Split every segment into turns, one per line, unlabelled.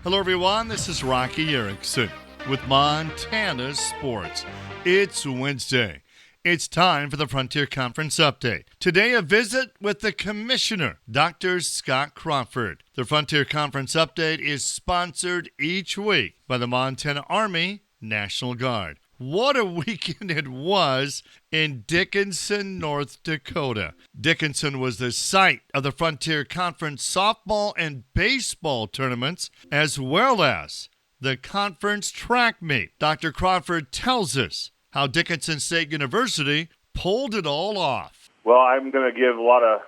Hello, everyone. This is Rocky Erickson with Montana Sports. It's Wednesday. It's time for the Frontier Conference Update. Today, a visit with the Commissioner, Dr. Scott Crawford. The Frontier Conference Update is sponsored each week by the Montana Army National Guard. What a weekend it was in Dickinson, North Dakota. Dickinson was the site of the Frontier Conference softball and baseball tournaments, as well as the conference track meet. Dr. Crawford tells us how Dickinson State University pulled it all off.
Well, I'm going to give a lot of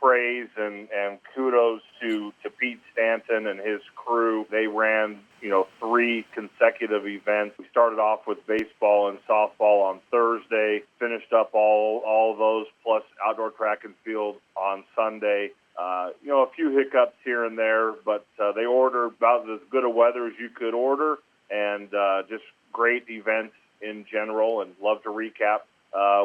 praise and kudos to Pete Stanton and his crew. They ran, 3 consecutive events. We started off with baseball and softball on Thursday, finished up all of those, plus outdoor track and field on Sunday. A few hiccups here and there, but they ordered about as good a weather as you could order, and just great events in general, and love to recap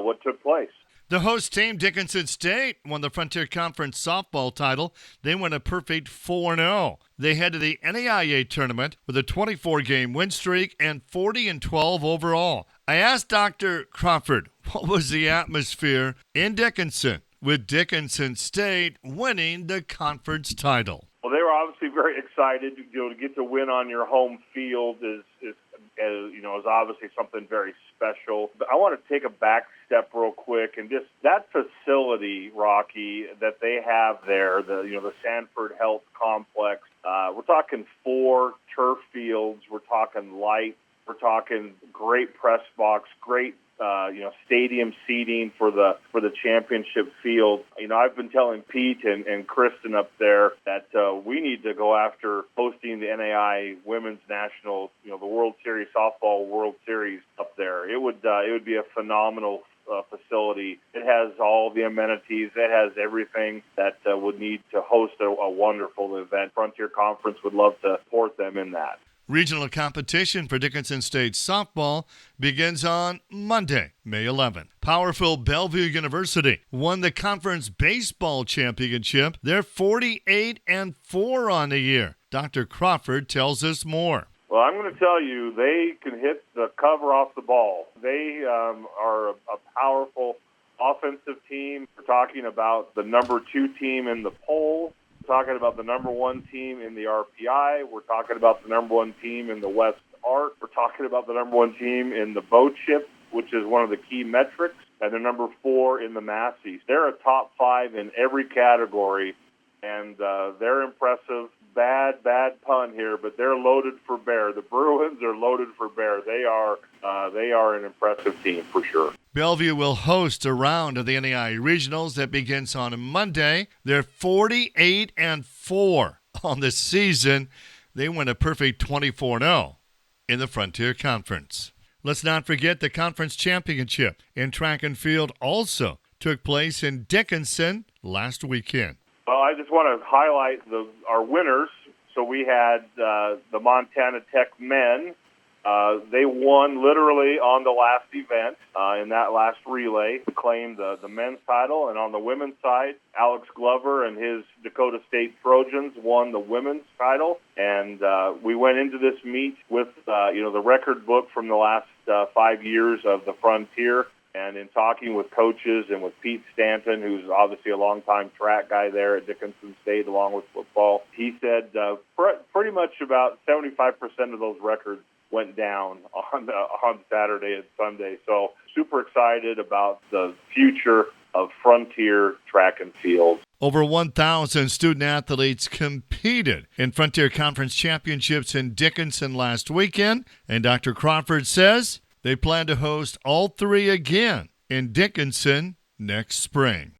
what took place.
The host team, Dickinson State, won the Frontier Conference softball title. They went a perfect 4-0. They head to the NAIA tournament with a 24-game win streak and 40-12 overall. I asked Dr. Crawford, what was the atmosphere in Dickinson with Dickinson State winning the conference title?
Well, they were obviously very excited. To get to win on your home field is obviously something very special. But I want to take a back step real quick and just that facility, Rocky, that they have there, the Sanford Health Complex. We're talking 4 turf fields. We're talking light. We're talking great press box, great stadium seating for the championship field. I've been telling Pete and Kristen up there that we need to go after hosting the NAI Women's National, the World Series, Softball World Series up there. It would be a phenomenal facility. It has all the amenities. It has everything that would need to host a wonderful event. Frontier Conference would love to support them in that.
Regional competition for Dickinson State softball begins on Monday, May 11th. Powerful Bellevue University won the conference baseball championship. They're 48-4 on the year. Dr. Crawford tells us more.
Well, I'm going to tell you, they can hit the cover off the ball. They are a powerful offensive team. We're talking about the number 2 team in the poll. We're talking about the number 1 team in the RPI. We're talking about the number 1 team in the West Art. We're talking about the number 1 team in the boat chip, which is one of the key metrics, and the number 4 in the Massey. They're a top 5 in every category, and they're impressive. Bad pun here, but they're loaded for bear. The Bruins are loaded for bear. They are an impressive team for sure.
Bellevue will host a round of the NAIA Regionals that begins on Monday. They're 48-4 on the season. They went a perfect 24-0 in the Frontier Conference. Let's not forget the conference championship in track and field also took place in Dickinson last weekend.
Well, I just want to highlight our winners. So we had the Montana Tech men. They won literally on the last event in that last relay, claimed the men's title. And on the women's side, Alex Glover and his Dakota State Trojans won the women's title. And we went into this meet with the record book from the last 5 years of the Frontier. And in talking with coaches and with Pete Stanton, who's obviously a longtime track guy there at Dickinson State along with football, he said pretty much about 75% of those records went down on Saturday and Sunday. So super excited about the future of Frontier track and field.
Over 1,000 student-athletes competed in Frontier Conference Championships in Dickinson last weekend, and Dr. Crawford says they plan to host all 3 again in Dickinson next spring.